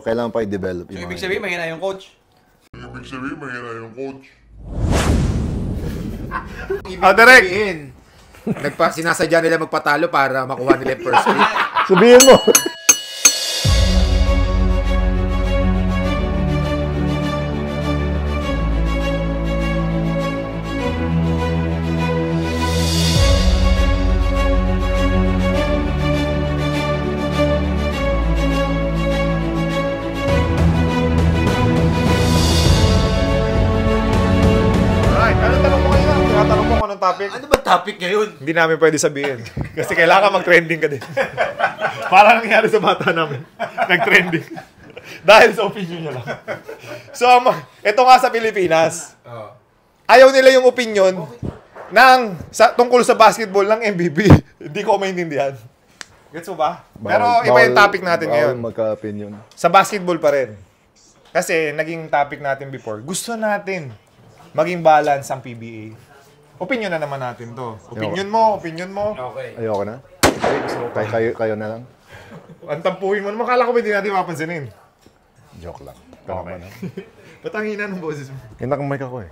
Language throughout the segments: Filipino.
kailangan pa i-develop So, ibig sabihin, mahina yung coach. Direct! Sinasadya nila magpatalo para makuha nila yung first pick. Sabihin mo! Topic. Ano ba topic ngayon? Hindi namin pwede sabihin. Kasi kailangan mag-trending ka din. Para nangyari sa bata namin. Nag-trending. Dahil sa opinion niya lang. So, ito nga sa Pilipinas. Ayaw nila yung opinion tungkol sa basketball ng MVP. Hindi ko maintindihan. Gets mo ba? Pero iba yung topic natin ngayon. Magka-opinion. Sa basketball pa rin. Kasi naging topic natin before. Gusto natin maging balance ang PBA. Opinion na naman natin to. Opinion mo. Okay. Ayoko na. Kayo na lang. Ang tampuhin mo naman. Kala ko ba hindi natin mapansinin? Joke lang. Okay. Ba't ang hina ng boses mo? Naka-mic ako eh.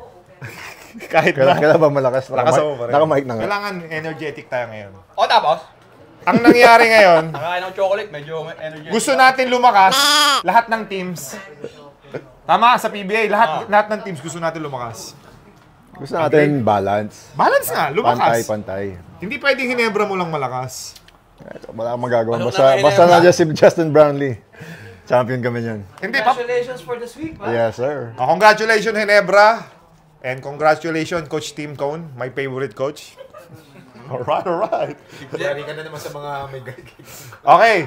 Kahit na. Kailan ba malakas? Lakas mo pa rin. Naka-mic na nga. Kailangan energetic tayo ngayon. O, tapos? Ang nangyari ngayon, Nakain ng chocolate, medyo energetic. gusto natin lumakas. Lahat ng teams. Tama, sa PBA, lahat ng teams gusto natin lumakas. Gusto natin balance. Balance nga, lumakas. Pantay. Hindi pwedeng Hinebra mo lang malakas. Wala akong magagawa. Ano Basta na si Justin Brownlee. Champion kami niyan. Hindi, Congratulations for the sweep, ha? Yes, sir. Congratulations, Hinebra. And congratulations, Coach Tim Cone, my favorite coach. Alright. Yari ka na naman sa mga may Okay.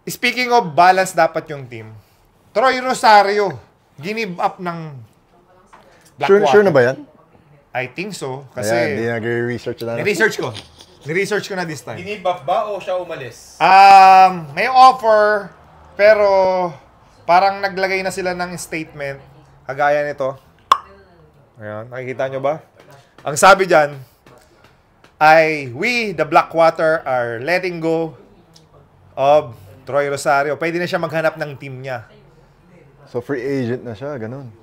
Speaking of balance dapat yung team. Troy Rosario, give up ng Sure na ba yan? I think so. Kasi Hindi nag-research na. ni-research ko na this time. Dinibap ba o siya umalis? May offer, pero parang naglagay na sila ng statement. Kagaya nito. Ayan, nakikita nyo ba? Ang sabi dyan, we, the Blackwater, are letting go of Troy Rosario. Pwede na siya maghanap ng team niya. So free agent na siya, ganun.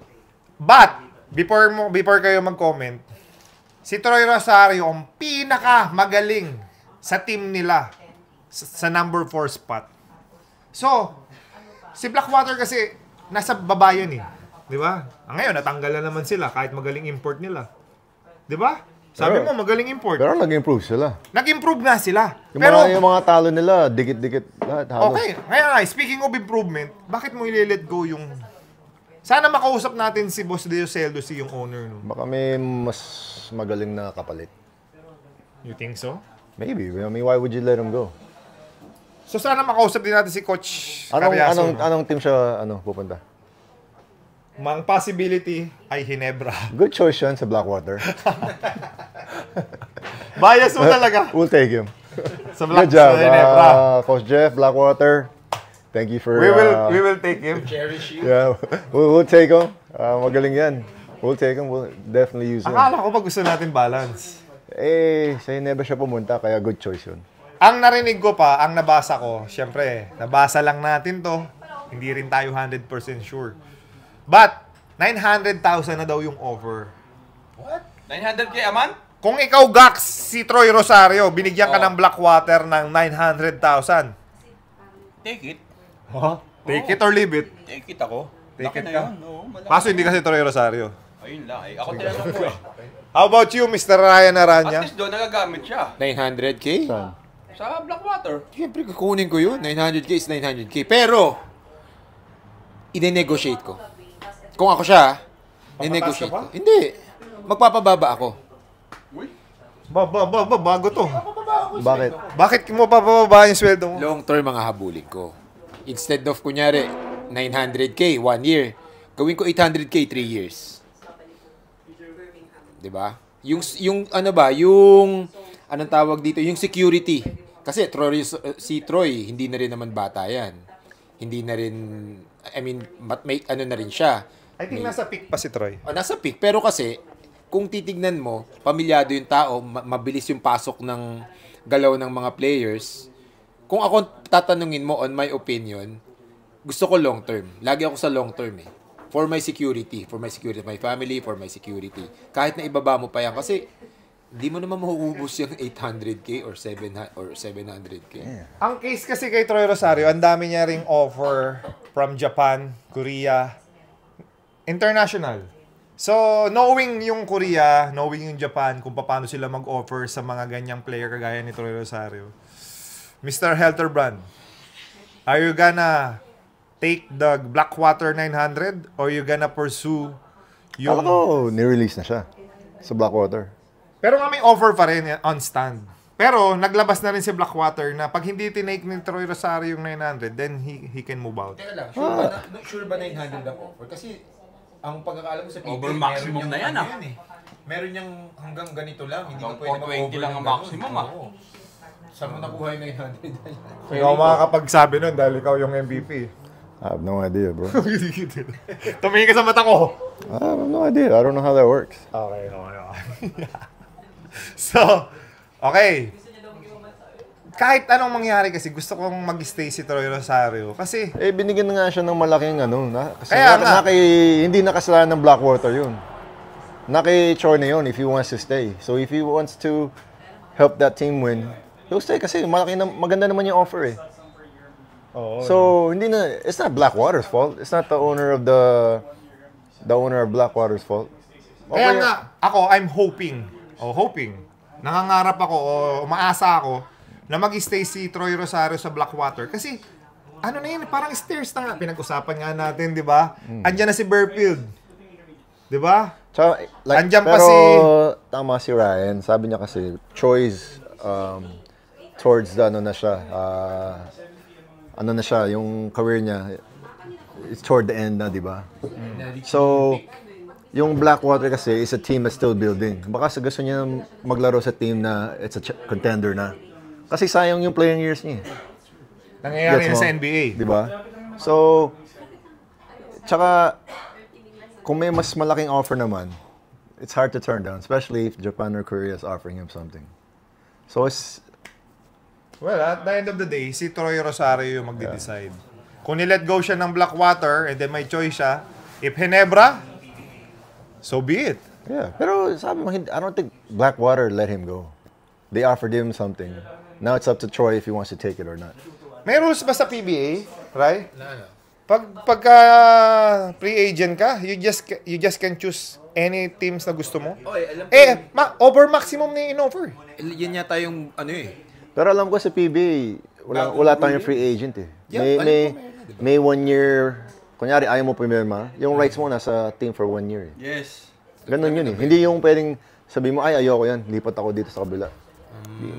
But, before kayo mag-comment, si Troy Rosario ang pinaka-magaling sa team nila sa number 4 spot. So, si Blackwater kasi nasa baba yun eh. Di ba? Ngayon, natanggal na naman sila kahit magaling import nila. Di ba? Sabi mo, magaling import. Pero nag-improve sila. Nag-improve na sila. Yung mga talo nila, dikit-dikit lahat. Halos. Okay. Ngayon, speaking of improvement, bakit mo i-let go yung... Sana makausap natin si Boss Deo Celdo, si yung owner. No? Baka may mas magaling na kapalit. You think so? Maybe. I mean, why would you let him go? So sana makausap din natin si Coach Carriazo. Anong team siya pupunta? Mang possibility ay Hinebra. Good choice yan sa Blackwater. Bias mo talaga. We'll take him. Sa Good job, Hinebra. Coach Jeff, Blackwater. Thank you for... We will take him. Cherish you. Yeah, we'll take him. Magaling yan. We'll take him. We'll definitely use him. Akala ko ba gusto natin balance? Sa Hinebra siya pumunta, kaya good choice yun. Ang narinig ko pa, ang nabasa ko, syempre, nabasa lang natin to. Hindi rin tayo 100% sure. But, 900,000 na daw yung offer. What? 900K a month? Kung ikaw, Gax, si Troy Rosario, binigyan ka ng Blackwater ng 900,000. Take it. Take it or leave it. Take it ako. Take Laki it na ka? yun. Oo, malaki. Kaso hindi kasi Troy Rosario. Ayun lang. Ako tinanong ko eh. How about you, Mr. Ryan At Aranya? least doon nagagamit siya. 900K? Saan? Sa Blackwater. Siyempre, kukunin ko yun. 900K is 900K. Pero, i-negotiate ko. Kung ako siya, i-negotiate ko. Hindi. Magpapababa ako. Uy. Bago to. Bakit? Bakit mo papababa yung sweldo mo? Long term mga habulin ko. Instead of, kunyari, 900K, 1 year, gawin ko 800K, 3 years. Diba? Yung ano ba, yung, anong tawag dito, yung security. Kasi si Troy, hindi na rin naman bata yan. Hindi na rin, I mean, may ano na rin siya. I think nasa peak pa si Troy. Nasa peak, pero kasi, kung titignan mo, pamilyado yung tao, mabilis yung pasok ng galaw ng mga players. Kung ako tatanungin mo, on my opinion, gusto ko long term. Lagi ako sa long term eh. For my security, my family, for my security. Kahit na ibaba mo pa yan. Kasi, di mo naman mahuubos yung 800K or 700K. Yeah. Ang case kasi kay Troy Rosario, ang dami niya ring offer from Japan, Korea, international. So, knowing yung Korea, knowing yung Japan, kung paano sila mag-offer sa mga ganyang player kagaya ni Troy Rosario, Mr. Helterbrand, are you gonna take the Blackwater 900 or you gonna pursue Kala yung... ko, ni-release na siya sa Blackwater. Pero nga may offer pa rin on stand. Pero naglabas na rin si Blackwater na pag hindi tinake ni Troy Rosario yung 900, then he can move out. Teka lang, sure ba 900 ang offer? Kasi, ang pagkakaalam mo sa PBA, Over maximum na yan, Meron niyang hanggang ganito lang. Hindi ka Hanggang pwede 420 lang ang ng maximum, ganun. Oo. Saan mo nakuha yung 900? Ikaw makakapagsabi nun dahil ikaw yung MVP. I have no idea, bro. Tumingin ka sa mata ko. I have no idea. I don't know how that works. Okay. So, okay. Kahit anong mangyari kasi gusto kong mag-stay si Troy Rosario kasi Eh, binigyan na nga siya ng malaking kasi Kaya nga. hindi nakasalanan ng Blackwater yun. Naki Choi na yun if he wants to stay. So if he wants to help that team win, he'll stay kasi maganda naman yung offer eh. So, it's not Blackwater's fault. It's not the owner of the owner of Blackwater's fault. kaya nga ako I'm hoping. Nangangarap ako o umaasa ako na mag-stay si Troy Rosario sa Blackwater kasi ano na yun, parang stairs na nga. Pinag-usapan nga natin, di ba? Andiyan na si Burfield. Di ba? Tsaka, Andyan pa pero si- tama si Ryan. Sabi niya kasi, choice towards the, yung career niya, it's toward the end na, di ba? So, yung Blackwater kasi is a team that's still building. Baka sa gusto niya maglaro sa team na it's a contender na. Kasi sayang yung playing years niya. Nangyayari Gets yan mo? sa NBA. Di ba? So, tsaka, kung may mas malaking offer naman, it's hard to turn down, especially if Japan or Korea is offering him something. So, it's, Well, at the end of the day, si Troy Rosario yung magde-decide. Kung nilet go siya ng Blackwater and then may choice siya, if Ginebra, so be it. yeah. Pero sabi mo, I don't think Blackwater let him go. They offered him something. Now it's up to Troy if he wants to take it or not. May rules ba sa PBA, right? Pagka free agent ka, you just can choose any teams na gusto mo. Over maximum na yung in-offer. Yan yata yung ano eh. Pero alam ko sa PBA, wala tayong free agent eh. May 1 year, kunyari ayaw mo pumirma, yung rights mo nasa team for 1 year eh. Yes. Ganun yun eh. Hindi yung pwedeng sabi mo, ay ayoko yan, lipat ako dito sa kabila.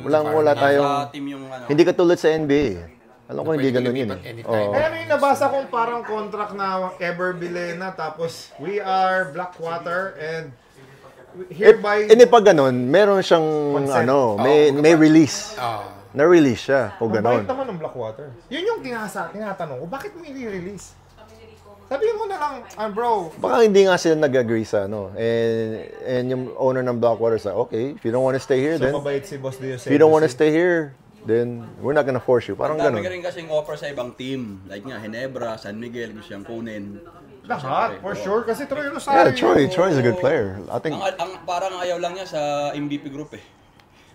Wala tayong, Nasa team yung hindi katulad sa NBA eh. Alam ko hindi ganun yun eh. Oo. Kaya may nabasa kong parang contract na ever bilena tapos we are Blackwater and hereby Hindi pag ganun, meron siyang Consent. may release. Na-release siya o mabait ganun. naman ng Blackwater. Yun yung tinatanong ko, bakit mo i-release? Sabihin mo na lang, bro. Baka hindi nga sila nag-agree sa and yung owner ng Blackwater sa, okay, if you don't want to stay here, So then mabait si Boss Dios. if you don't want to stay here, then we're not gonna force you. Parang Ang dami ganun. ka rin kasing offer sa ibang team. Like nga, Ginebra, San Miguel, gusto siyang kunin. Lahat, for sure. Kasi Troy Yeah, Rosario. Troy's a good player. I think Parang ayaw lang niya sa MVP group eh.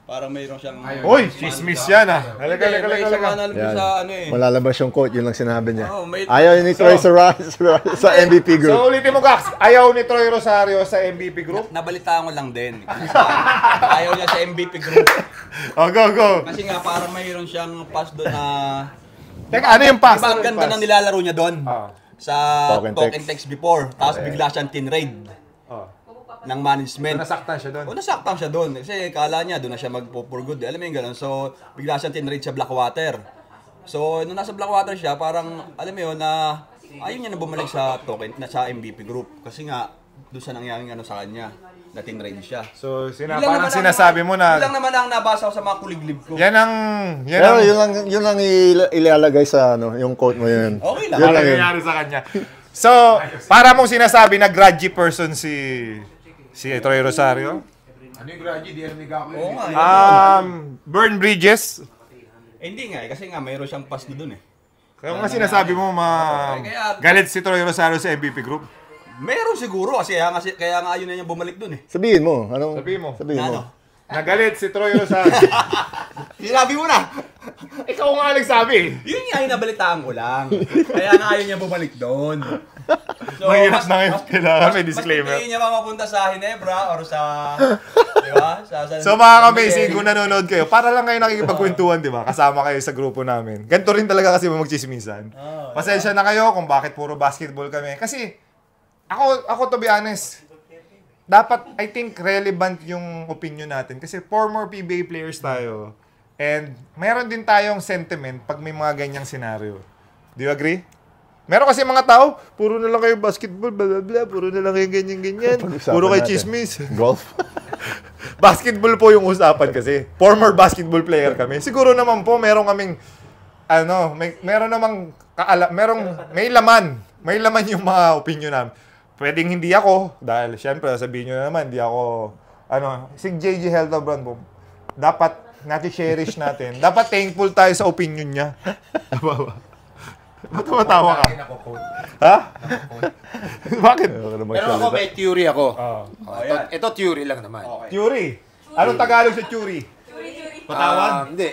Parang mayroon siyang... Uy, chismis yan ah. Halika. Alam ko sa ano eh. malalabas yung quote, yun lang sinabi niya. Oh, Ayaw ni Troy sa MVP group. So ulitin mo, Gax. Ayaw ni Troy Rosario sa MVP group? Nabalitaan ko lang din. Ayaw niya sa MVP group. Oh, go. Kasi nga parang mayroon siyang pass doon na... Teka, ano yung pass? Diba ang ganda ng nilalaro niya doon? Sa Talk and talk text. and text before. Tapos bigla siyang tinraid ng management. Nasaktan siya doon. Nasaktan siya doon. Kasi kala niya doon na siya for good. Alam mo yung gano'n. So, bigla siyang tinraid sa Blackwater. So, nung nasa Blackwater siya, parang, alam mo yun, na ayaw niya na bumalik sa token, sa MVP group. Kasi nga, doon sa nangyaring ano sa kanya, na tinraid siya. So, Yun lang parang naman sinasabi mo Yun lang na... naman ang nabasa ko sa mga kuliglib ko. Yan ang... Pero yun lang ilalagay sa yung quote mo yun. Okay lang. Yun Ano lang yun. nangyari sa kanya. So, para mong sinasabi na grudgy person si Troy Rosario? Ano yung graduate? Di alam ni Gako Oo yun. nga. Burn bridges? Hindi nga kasi nga mayroon siyang pass doon eh. Kaya nga sinasabi mo, galit si Troy Rosario sa MVP group. Meron siguro kasi kaya nga ayun na niya bumalik dun eh. Sabihin mo. Sabihin mo. Ano? Nagalit si Troy Rosario. Sinabi mo na. Ikaw nga nagsabi. Yun nga yung nabalitaan ko lang. Kaya nga ayaw niya bumalik doon. So, Mahirap na ngayon. Kailangan may disclaimer. Mas niya pa mapunta sa Ginebra or sa... Di ba? So mga ka-amazing, kung nanonood kayo, para lang kayo nakikipagkwentuhan, di ba? Kasama kayo sa grupo namin. Ganito rin talaga kasi magchismisan. Pasensya na kayo kung bakit puro basketball kami. Kasi ako to be honest, dapat, I think, relevant yung opinion natin. Kasi former PBA players tayo. And meron din tayong sentiment pag may mga ganyang scenario. Do you agree? Meron kasi mga tao, puro na lang kayo basketball, blah, blah, blah, puro na lang kayo ganyan-ganyan. Puro kayo chismis. Golf? Basketball po yung usapan kasi. Former basketball player kami. Siguro naman po, meron kaming, meron namang, may laman. May laman yung mga opinion namin. Pwedeng hindi ako, dahil syempre, sabihin nyo naman, hindi ako, si JJ Helterbrand po, dapat nati-cherish natin. Dapat thankful tayo sa opinion niya. Ba't tumatawa ka? Ha? Bakit? Pero ako may theory ako. Ito theory lang naman. Theory. Anong Tagalog sa theory? Patawad? Hindi.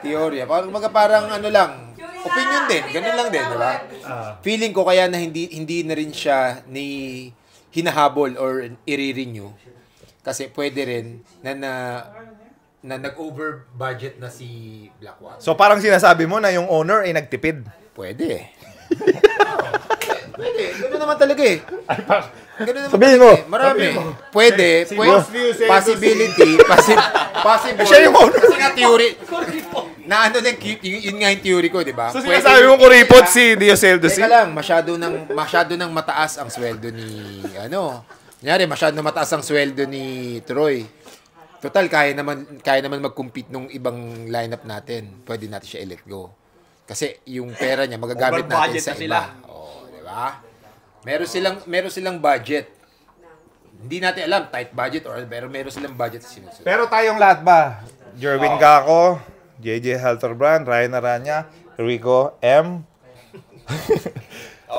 Teorya. Parang ano lang. Opinion din. Ganun lang din, di ba? Feeling ko kaya na hindi na rin siya ni hinahabol or i-renew. Kasi pwede rin na nag-over budget na si Blackwater. So parang sinasabi mo na yung owner ay nagtipid. Pwede. Pwede. Gano'n naman talaga eh. Gano'n naman Sabihin talaga mo. eh. Marami. Pwede. Possibility. Possible. Siya yung owner. Kasi nga theory. Na ano din, yun nga yung theory ko, di ba? So sinasabi mo kuripot si Dioseldo Teka lang, masyado nang mataas ang sweldo ni, Kunyari, masyado nang mataas ang sweldo ni Troy. Total, kaya naman mag-compete nung ibang lineup natin. Pwede natin siya i-let go. Kasi yung pera niya magagamit natin sa iba. Oh, di ba? Meron silang budget. Hindi natin alam tight budget pero meron silang budget sa sinusunod. Pero tayong lahat ba? Jerwin Gaco, JJ Helterbrand, Ryan Aranya, Rico M.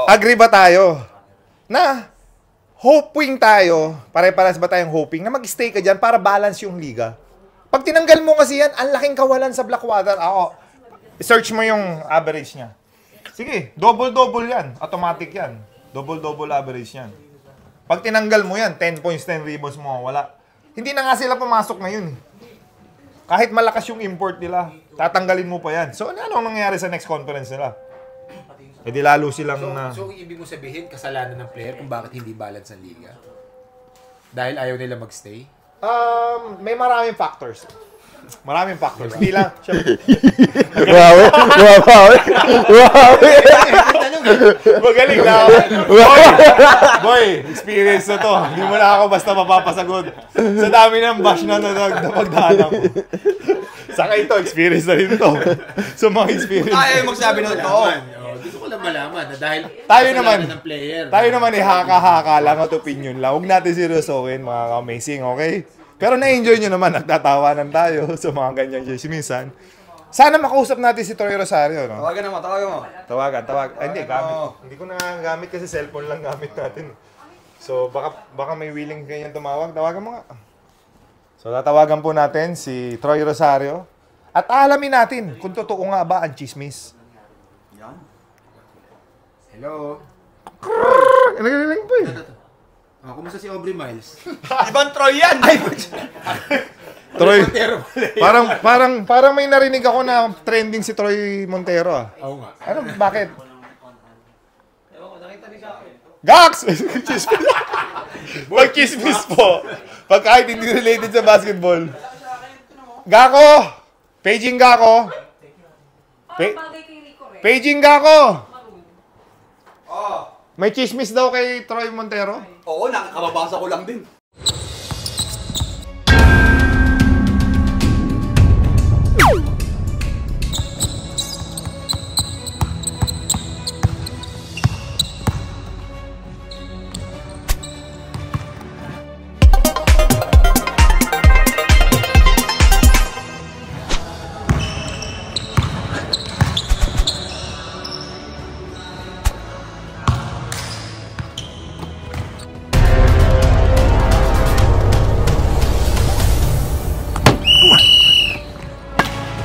Agree ba tayo na hoping tayo, pare-pares ba tayong hoping na mag-stay ka dyan para balance yung liga? Pag tinanggal mo kasi yan, ang laking kawalan sa Blackwater. Search mo yung average niya. Sige, double-double yan. Automatic yan. Double-double average yan. Pag tinanggal mo yan, 10 points, 10 rebounds mo, wala. Hindi na nga sila pumasok ngayon. Kahit malakas yung import nila, tatanggalin mo pa yan. So, ano nangyayari sa next conference nila? Eh di lalo silang So, ibig mo sabihin, kasalanan ng player kung bakit hindi balance ang liga? Dahil ayaw nila magstay? May maraming factors. Maraming factors. Hindi lang, Wow. magaling na ako. Boy, experience na to. Hindi mo na ako basta mapapasagot. Sa dami ng bash na napagdaanan ko. Saka ito, experience na rin to. So, mga experience. Ayaw magsabi na ito. Gusto ko lang malaman na dahil Tayo naman, ng player. tayo naman haka-haka lang at opinion lang. Huwag natin seryosohin, mga amazing, okay? Pero na-enjoy nyo naman, nagtatawanan tayo sa mga ganyang chismisan. Sana makausap natin si Troy Rosario, no? Tawagan mo. Tawagan. Ay, hindi, gamit. Hindi ko na gamit kasi cellphone lang gamit natin. So, baka may willing kanyang tumawag. Tawagan mo nga. So, tatawagan po natin si Troy Rosario. At alamin natin kung totoo nga ba ang chismis. Hello? Nagagaling po eh. Kumusta si Aubrey Miles? Ibang Troy yan! Troy, parang may narinig ako na trending si Troy Montero ah. Oo nga. Ano, bakit? Gax! Chismis. Mag-chismis po. Pag kahit hindi related sa basketball. Gako! Paging Gako! Paging Gako! May chismis daw kay Troy Montero? Oo, nakakababasa ko lang din.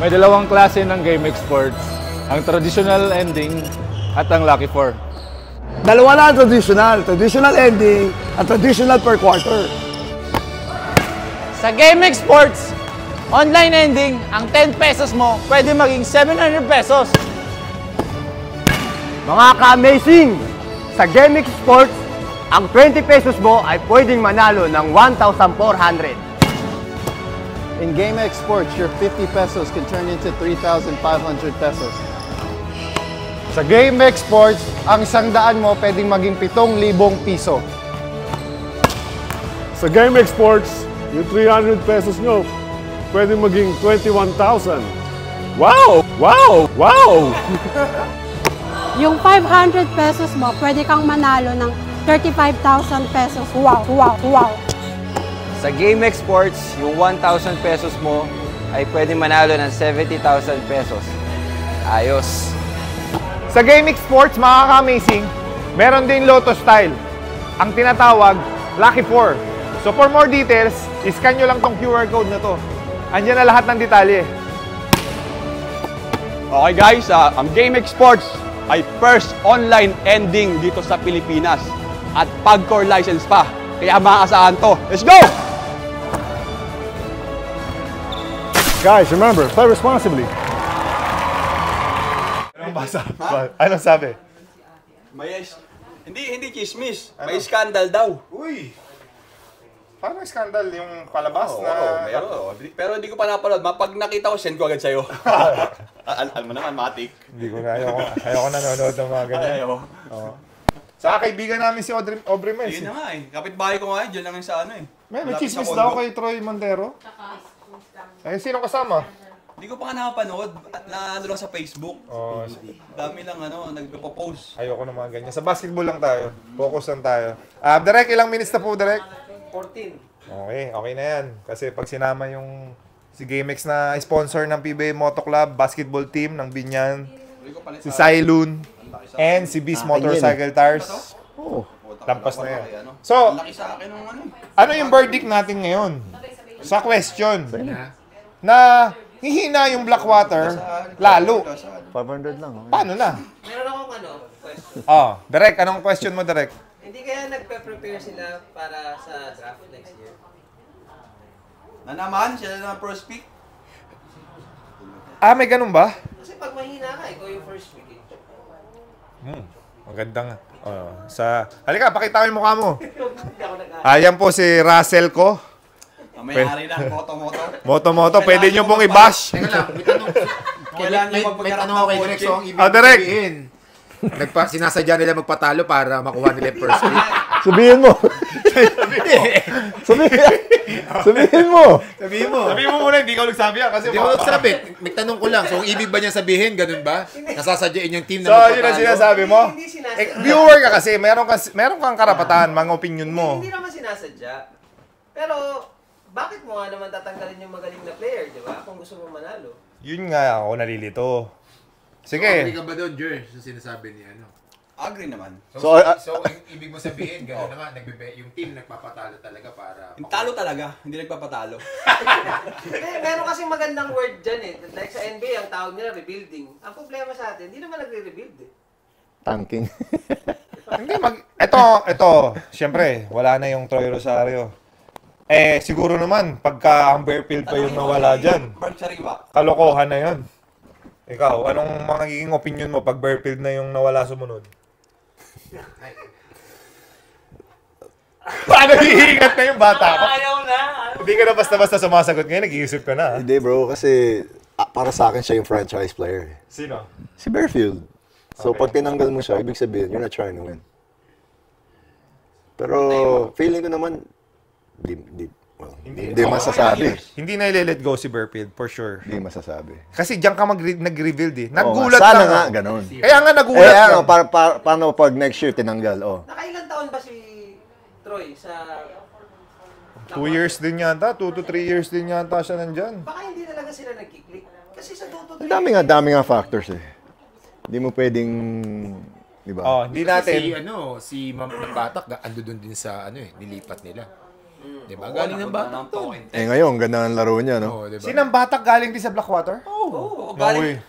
May dalawang klase ng game exports, ang traditional ending at ang lucky 4. Dalawa na ang traditional. Traditional ending at traditional per quarter. Sa GameX Sports, online ending, ang 10 pesos mo pwede maging 700 pesos. Mga ka-amazing! Sa GameX Sports, ang 20 pesos mo ay pwedeng manalo ng 1,400. In GameX Sports, your 50 pesos can turn into 3,500 pesos. Sa GameX Sports, ang 100 mo pwedeng maging 7,000 piso. Sa GameX Sports, yung 300 pesos nyo pwedeng maging 21,000. Wow! Wow! Wow! Yung 500 pesos mo, pwede kang manalo ng 35,000 pesos. Wow! Wow! Wow! Sa GameX Sports, yung 1,000 pesos mo ay pwede manalo ng 70,000 pesos. Ayos! Sa GameX Sports, mga ka-amazing, meron din Lotto style. Ang tinatawag, Lucky 4. So for more details, iscan nyo lang tong QR code na to. Andiyan na lahat ng detalye. Okay guys, ang GameX Sports ay first online ending dito sa Pilipinas. At PAGCOR license pa. Kaya makakasahan to. Let's go! Guys, remember, play responsibly. Anong sabi? Hindi chismis. May scandal daw. Uy! Parang skandal yung palabas Oo, na... meron. Pero hindi ko pa napanood. Pag nakita ko, send ko agad sa'yo. Alam mo naman, Matic. Hindi ko na, ayoko nanonood ng mga ganyan. Ayaw. Oo. Sa kaibigan namin si Aubrey Mels. Yun na nga eh. Kapitbahay ko nga eh. Diyan lang yung sa ano eh. May chismis daw kay Troy Montero. Eh, sino kasama? Hindi ko pa nga nakapanood. Na ano lang sa Facebook. Oh, Dami lang nagpo-post. ayoko ng mga ganyan. Sa basketball lang tayo. Focus lang tayo. Direk, ilang minutes na po, Direk? 14. Okay na yan. Kasi pag sinama yung si GameX na sponsor ng PBA Moto Club basketball team ng Binyan, si Sailun, and si Beast Motorcycle Tires. Oh. Lampas na yan. So, ano yung verdict natin ngayon? Sa question na hihina yung Blackwater, lalo. 500 lang. Okay. Paano na? Meron akong question. Direk, anong question mo, Direk? Hindi kaya nagpe-prepare sila para sa draft next year? Na naman, sila na first pick. May ganun ba? Kasi pag mahina ka, ikaw yung first pick eh. Maganda nga. Halika, pakita mo yung mukha mo. Ayan po si Russell ko. May-ari lang, moto-moto. Moto-moto, pwede nyo pong i-bash. Teka lang, may tanong ako kay Direk. So, ang ibig Direk. sabihin, sinasadya nila magpatalo para makuha nila yung first pick. Sabihin mo. Sabihin mo. Sabihin mo muna, hindi ka nagsabi yan. Kasi Hindi ko nagsabi. May tanong ko lang. So, ang ibig ba niya sabihin, ganun ba? Nasasadyain yung team na So, magpatalo? yun ang sinasabi mo? Viewer ka kasi, meron kang karapatan, mga opinion mo. Hindi naman sinasadya. Pero, bakit mo nga naman tatanggalin yung magaling na player, di ba? Kung gusto mo manalo. Yun nga, ako nalilito. Sige. Agree ka ba doon, Jer? Sa sinasabi ni ano? Agree naman. So, ang ibig mo sabihin, gano'n naman, yung team nagpapatalo talaga para... Talo talaga, hindi nagpapatalo. Meron kasing magandang word dyan eh. Like sa NBA, ang tawag nila rebuilding. Ang problema sa atin, hindi naman nagre-rebuild eh. Tanking. Hindi, ito, syempre, wala na yung Troy Rosario. Siguro naman, pagka ang Bearfield pa yung nawala dyan, kalokohan na yun. Ikaw, anong magiging opinion mo pag Bearfield na yung nawala sumunod? Paano hihingat na yung bata ko? Ayaw na! Hindi ka na basta-basta sumasagot ngayon, nag-iisip ka na. Hindi bro, kasi para sa akin siya yung franchise player. Sino? Si Bearfield. So pag tinanggal mo siya, ibig sabihin, you're not trying to win. Pero feeling ko naman, hindi masasabi. Hindi na i-let go si Bearfield, for sure. Hindi masasabi. Kasi diyan ka nag-reveal eh. Nagulat Sana lang. Sana nga, ganun. Kaya nga nagulat lang. Paano pag next year tinanggal? Nakailang taon ba si Troy sa... 2 years din yata, 2 to 3 years din yata siya nandyan. Baka hindi talaga sila nag-click. Kasi sa 2 to 3 Dami nga factors eh. Hindi mo pwedeng, di ba? Hindi natin. Si Ma'am ng Batak, ando doon din sa nilipat nila. Diba? Galing ng Batak to. Eh ngayon, ganda ng laro niya, no? Diba? Sinang Batak galing din sa Blackwater? Oo, galing.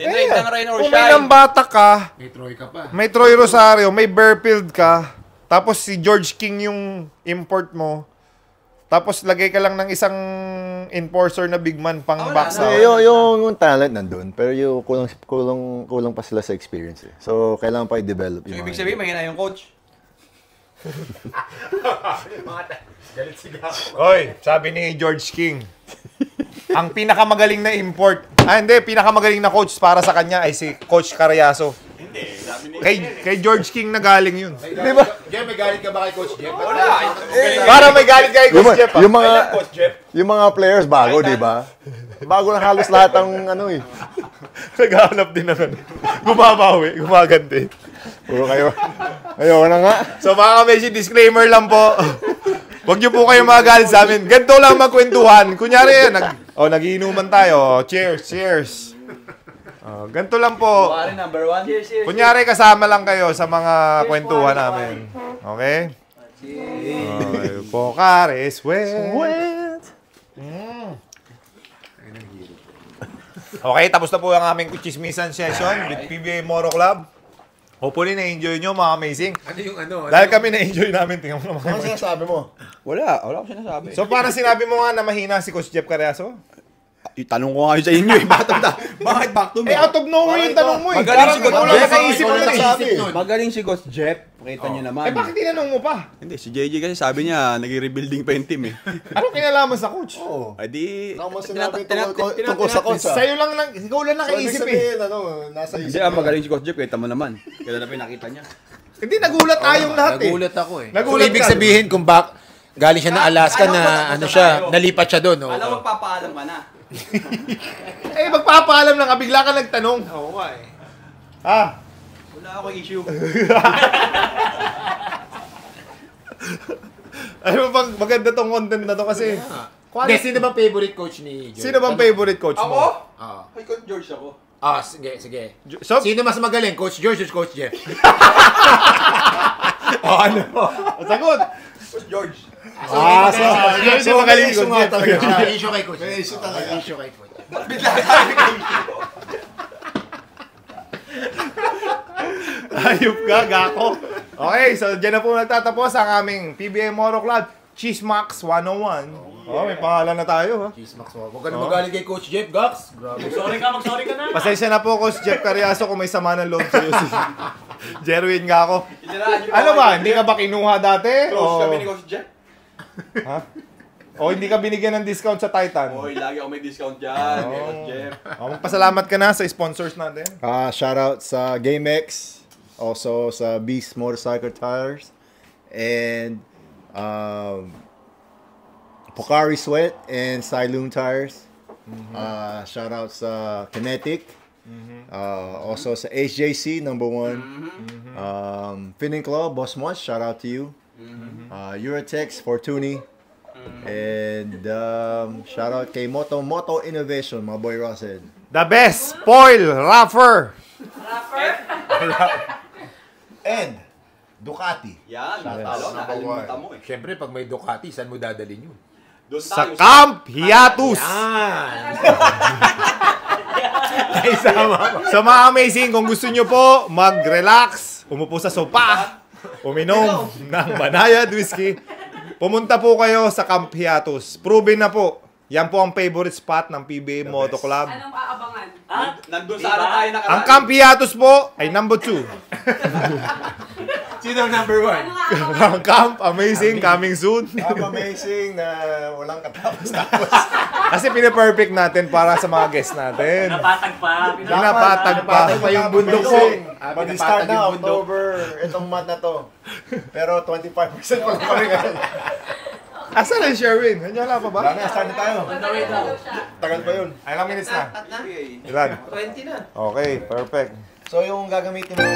Tinrade ng Rain or Kung may Shine. nang Batak ka, May Troy ka pa. may Troy Rosario, may Bearfield ka, tapos si George King yung import mo, tapos lagay ka lang ng isang enforcer na big man pang box out. Yung talent nandun, pero yung kulang pa sila sa experience. Eh. So, kailangan pa i-develop So, yung ibig sabihin, mahina yung coach. Hoy, sabi ni George King, ang pinakamagaling na import, pinakamagaling na coach para sa kanya ay si Coach Carayaso. Hindi, sabi ni... Kay George King na galing yun. Di ba? Jeff, may galit ka ba kay Coach Jeff? Wala. Para may galit kay Coach Jeff. Yung mga players bago, di ba? Bago na halos lahat ang ano eh. Naghahanap din ng ano. Gumabawi, gumaganti. Puro kayo. Ayoko na nga. So mga ka-Messi, disclaimer lang po. Huwag niyo po kayo magalit sa amin. Ganito lang magkwentuhan. Kunyari, nagiinuman tayo. Cheers, cheers. Ganito lang po. Buhari number 1. Cheers, cheers. Kunyari, kasama lang kayo sa mga kwentuhan namin. Okay? Pokares, wet. Okay, tapos na po ang aming chismisan session with PBA Moro Club. Hopefully, na-enjoy nyo, mga amazing. Ano yung ano? Dahil kami na-enjoy namin, tingnan mo naman. Ano sinasabi mo? Wala ko sinasabi. So, parang sinabi mo nga na mahina si Coach Jeff Carayaso? Itanong ko nga yun sa inyo eh. Bakit back to me? Out of nowhere yung tanong mo eh. Magaling si Coach Jeff. Nakaisip mo na eh. Magaling si Coach Jeff. Pakita nyo naman. Bakit tinanong mo pa? Hindi, si JJ kasi sabi niya, nag-rebuilding pa yung team eh. Anong kinalaman sa coach? Oo. Ay di... Ako mo sinabi tungkol sa coach. Sa'yo lang, ikaw lang nakaisip eh. Nasa isip. Hindi, magaling si Coach Jeff. Kita mo naman. Kaya na pinakita niya. Hindi, nagulat tayong lahat eh. Nagulat ako eh. Nagulat So, ibig ka. sabihin kung galing siya ng Alaska na ano siya, nalipat siya doon. Alam mo, magpapaalam ka na. Magpapaalam lang ka, bigla ka nagtanong. Oo nga eh. Wala akong issue. Ano bang maganda tong content na to kasi. Hindi, sino bang favorite coach ni George? Sino bang favorite coach mo? Ako? Oo. Kay Coach George ako. Sige. So, Sino mas magaling? Coach George o Coach Jeff? ano? Sagot. Coach George. So magaling si Coach Jeff. Issue kay Coach Jeff. Issue talaga. Issue kay Coach Jeff. Ayup ka, gako. Okay, so dyan na po nagtatapos ang aming PBA Moro Club Cheesemax 101. May pangalan na tayo ha. Cheesemax. Huwag ka na magaling kay Coach Jeff, Gax. Grabe. Mag-sorry ka na. Pasensya na po, Coach Jeff Carayaso, kung may sama ng loob sa'yo si Jerwin nga ako. Ano ba, hindi ka ba kinuha dati? Close kami ni Coach Jeff. Ha? O hindi ka binigyan ng discount sa Titan? Oy, lagi ako may discount dyan. Coach Jeff. Magpasalamat ka na sa sponsors natin. Shoutout sa GameX, also sa Beast Motorcycle Tires, and Pocari Sweat and Siloon Tires. Shoutout sa Kinetic. Also sa HJC #1. Finning Club, Boss Munch, shout out to you. Eurotex, Fortuny. And shout out kay Moto Innovation, my boy Rossed. The best spoil rapper. And Ducati. Yan, natalo. Nakalimutan mo eh. Siyempre, pag may Ducati, saan mo dadalhin yun? Doon Sa tayo Camp Hiatus. So mga amazing, kung gusto nyo po mag-relax, umupo sa sopa, uminom ng banayad whiskey, pumunta po kayo sa Camp Hiatus. Proven na po. Yan po ang favorite spot ng PBA Moto Club. Anong aabangan? Nandun sana tayo nakaraan. Ang Camp Hiatus po ay #2. Sino ang #1? Ang camp, amazing, coming soon. Amazing na walang katapos-tapos. Kasi pinaperfect natin para sa mga guests natin. Napatag pa. Pinapatag pa. yung bundok po. Mag-start na October, itong month na to. Pero 25% pa lang kami ngayon. Asan ang Sherwin? Nandiyan wala pa ba? Wala na, start na tayo. Tagal pa yun. Ilang minutes na? Ilan? 20 na. Okay, perfect. So yung gagamitin mo